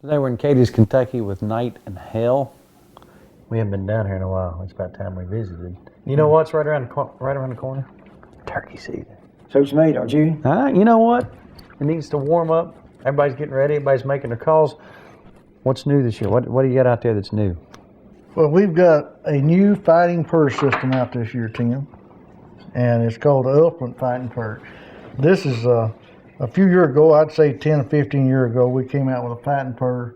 Today we're in Cadiz, Kentucky with Knight and Hale. We haven't been down here in a while. It's about time we visited. You know what's right around the corner? Turkey season. Suits me, don't you? You know what? It needs to warm up. Everybody's getting ready. Everybody's making their calls. What's new this year? What do you got out there that's new? Well, we've got a new fighting purse system out this year, Tim, and it's called the Ultimate Fighting Purse. This is a few years ago, I'd say 10 or 15 years ago, we came out with a fighting purse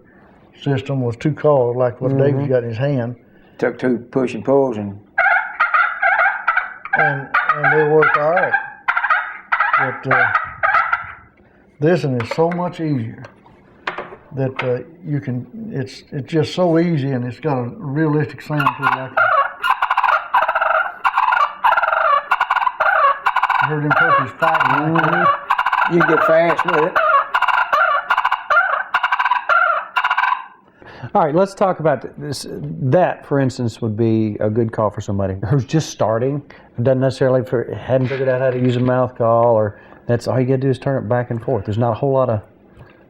system. Was two calls like what David's got in his hand, Took two push and pulls and they work all right. But this one is so much easier that you can. It's just so easy, and it's got a realistic sound to it. Like I heard them turkeys fighting. Like that. you can get fast with it. All right, let's talk about this. That, for instance, would be a good call for somebody who's just starting, doesn't necessarily hadn't figured out how to use a mouth call, or that's all you got to do is turn it back and forth. There's not a whole lot of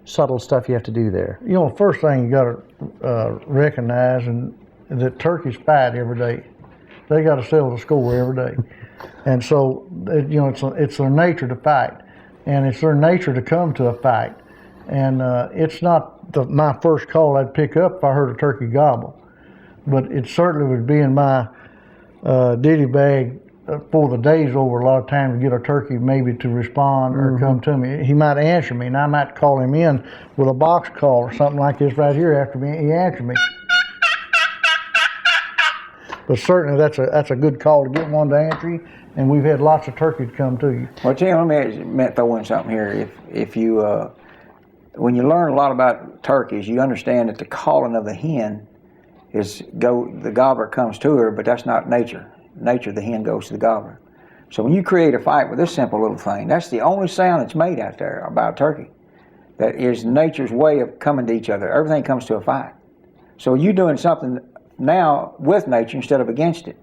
subtle stuff you have to do there. You know, first thing you got to recognize and that turkeys fight every day. They got to settle the score every day, and so it's their nature to fight, and it's their nature to come to a fight. And it's not my first call I'd pick up if I heard a turkey gobble, but it certainly would be in my ditty bag for the day's over a lot of times to get a turkey maybe to respond or come to me. He might answer me, and I might call him in with a box call or something like this right here after he answered me. But certainly that's a good call to get one to answer you, and we've had lots of turkeys come to you. Well, Tim, let me throw in something here. If you when you learn a lot about turkeys, you understand that the calling of the hen the gobbler comes to her, but that's not nature. Nature, the hen goes to the gobbler. So when you create a fight with this simple little thing, that's the only sound that's made out there about turkey. That is nature's way of coming to each other. Everything comes to a fight. So you're doing something now with nature instead of against it.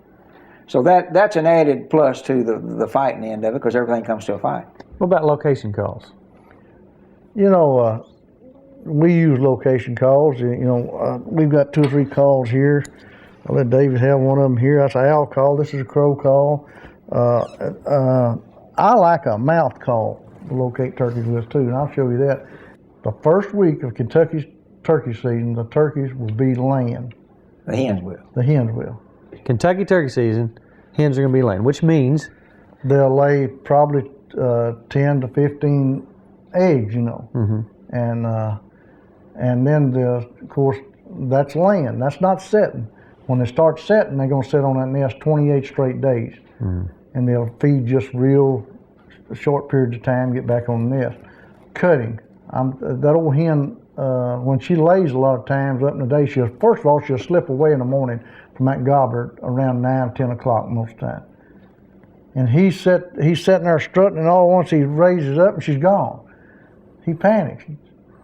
So that's an added plus to the fighting end of it, because everything comes to a fight. What about location calls? You know, we use location calls. We've got 2 or 3 calls here. I'll let David have one of them here. That's an owl call. This is a crow call. I like a mouth call to locate turkeys with too, and I'll show you that. The first week of Kentucky's turkey season, the turkeys will be laying. The hens will. The hens will. Kentucky turkey season, hens are going to be laying, which means they'll lay probably 10 to 15 eggs, and then of course that's laying. That's not setting. When they start setting, they're going to sit on that nest 28 straight days, and they'll feed just real short periods of time, get back on the nest. Cutting. That old hen, when she lays a lot of times up in the day, first of all she'll slip away in the morning from that gobbler around 9, 10 o'clock most of the time. And he's sitting there strutting, and all at once he raises up and she's gone. He panics.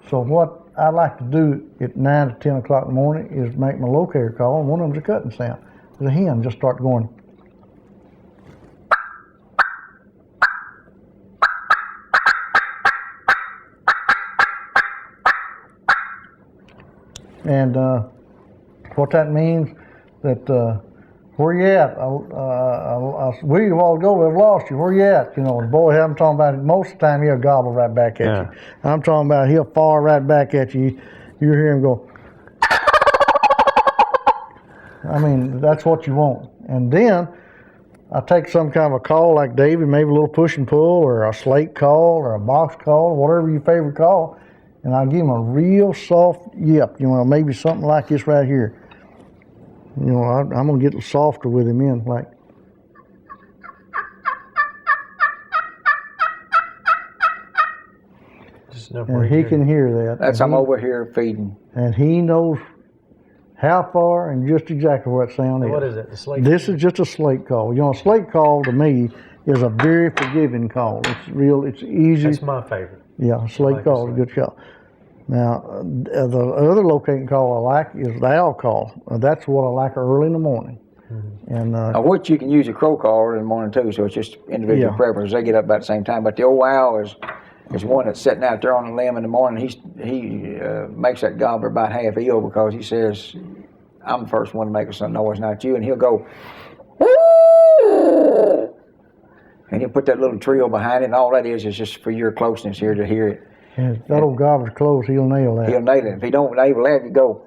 So what I like to do at 9 to 10 o'clock in the morning is make my locator call, and one of them's a cutting sound. The hen just start going. And what that means that where you at? We a while ago, we've lost you. Where you at? The boy, I'm talking about, most of the time he'll gobble right back at you. I'm talking about he'll fall right back at you. You hear him go. I mean, that's what you want. And then I take some kind of a call like David, maybe a little push and pull, or a slate call, or a box call, whatever your favorite call, and I'll give him a real soft yip. Maybe something like this right here. I'm going to get softer with him in, like. And he can hear that. That's I'm over here feeding. And he knows how far and just exactly where that sound is. What is it? The slate? This is just a slate call. A slate call to me is a very forgiving call. It's easy. That's my favorite. Yeah, a slate call is a good call. Now, the other locating call I like is the owl call. That's what I like early in the morning. And what you can use a crow call in the morning too, so it's just individual preference. They get up about the same time, but the old owl There's one that's sitting out there on the limb in the morning. He makes that gobbler about half ill because he says, I'm the first one to make some noise, not you. And he'll go, and he'll put that little trill behind it, and all that is just for your closeness here to hear it. And if that old gobbler's close, he'll nail that. He'll nail it. If he don't nail that, you go.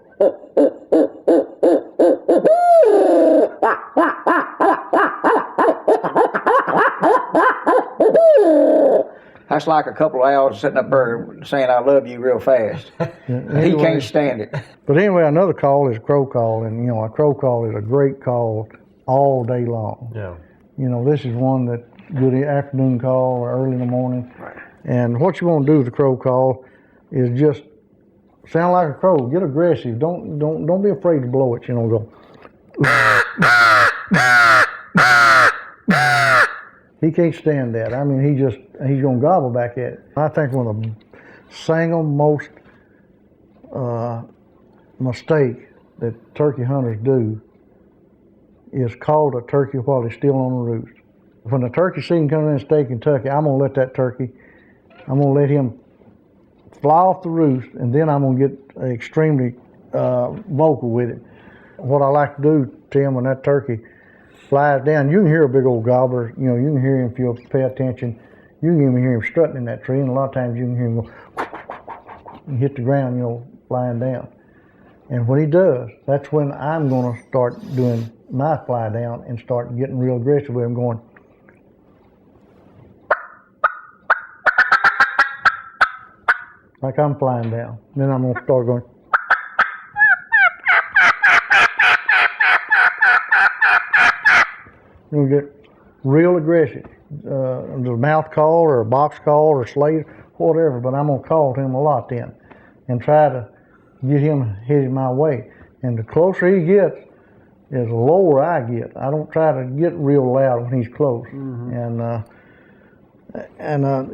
That's like a couple of owls sitting up there saying I love you real fast. He can't stand it. But anyway, another call is a crow call, and you know, a crow call is a great call all day long. Yeah. You know, this is one that good afternoon call or early in the morning. Right. And what you want to do with the crow call is just sound like a crow. Get aggressive. Don't be afraid to blow it. You know, go. He can't stand that. I mean, he's gonna gobble back at it. I think one of the single most mistake that turkey hunters do is call a turkey while he's still on the roost. When the turkey season comes in the state of Kentucky, I'm gonna let that turkey, I'm gonna let him fly off the roost, and then I'm gonna get extremely vocal with it. What I like to do, Tim, when that turkey flies down, you can hear a big old gobbler. You know, you can hear him if you'll pay attention. You can even hear him strutting in that tree, and a lot of times you can hear him go and hit the ground, you know, flying down. And when he does, that's when I'm going to start doing my fly down and start getting real aggressive with him, going. Like I'm flying down. Then I'm going to start going. You'll get real aggressive. The mouth call or a box call or slate, whatever, but I'm going to call to him a lot then and try to get him headed my way. And the closer he gets, is the lower I get. I don't try to get real loud when he's close. Mm-hmm.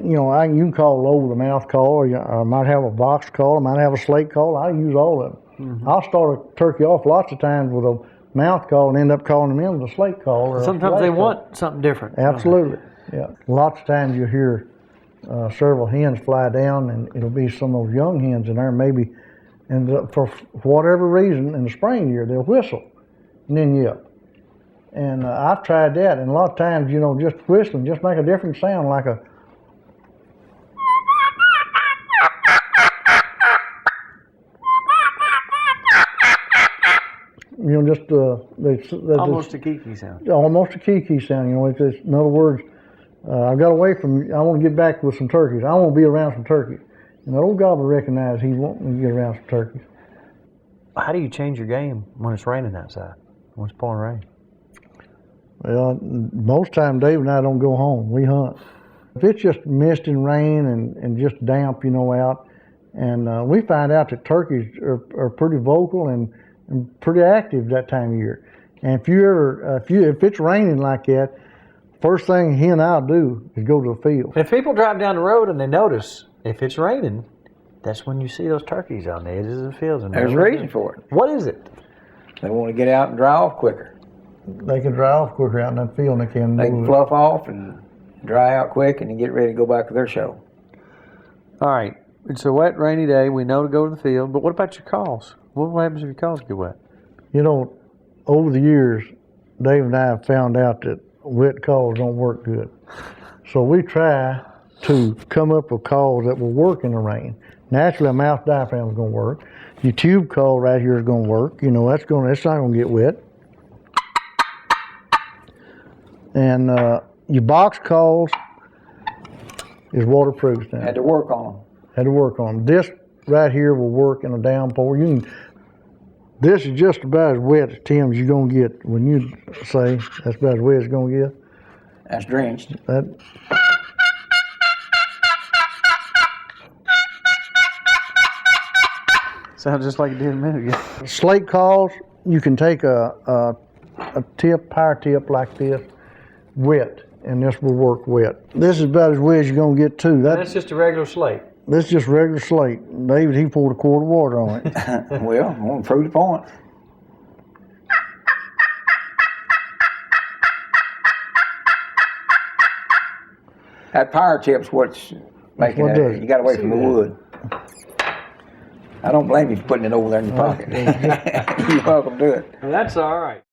You know, you can call low with a mouth call, or I might have a box call, I might have a slate call. I use all of them. Mm-hmm. I'll start a turkey off lots of times with a mouth call and end up calling them in with a slate call. Or sometimes they want something different. Absolutely, yeah. Lots of times you hear several hens fly down, and it'll be some of those young hens in there, maybe, and for whatever reason, in the spring year, they'll whistle and then yelp. And I've tried that, and a lot of times, you know, just whistling, just make a different sound, like a. You know, just almost a kiki sound. Almost a kiki sound. You know, it's just, in other words, I got away from. I want to get back with some turkeys. I want to be around some turkeys. And the old gobbler recognized he wants me to get around some turkeys. How do you change your game when it's raining outside? When it's pouring rain? Well, most time Dave and I don't go home. We hunt. If it's just mist and rain and just damp, you know, out, and we find out that turkeys are pretty vocal and pretty active that time of year. And if it's raining like that, first thing he and I'll do is go to the field. If people drive down the road and they notice if it's raining, that's when you see those turkeys on the edges of the fields. There's a reason for it. What is it? They want to get out and dry off quicker. They can dry off quicker out in that field than they can. They can fluff off and dry out quick and then get ready to go back to their show. All right. It's a wet, rainy day. We know to go to the field. But what about your calls? What happens if your calls get wet? You know, over the years, Dave and I have found out that wet calls don't work good. So we try to come up with calls that will work in the rain. Naturally, a mouth diaphragm is going to work. Your tube call right here is going to work. You know, it's not going to get wet. And your box calls is waterproof now. Had to work on them. This right here will work in a downpour. This is just about as wet as Tim as you're going to get when you say that's about as wet as it's going to get. That's drenched. Sounds just like it did a minute ago. Slate calls, you can take a power tip like this, wet, and this will work wet. This is about as wet as you're going to get too. That's just a regular slate. This is just regular slate. David, he poured a quart of water on it. Well, I'm going to prove the point. That power tip's what's making what it. does it. You got away from the wood. I don't blame you for putting it over there in your pocket. You're welcome to it. Well, that's all right.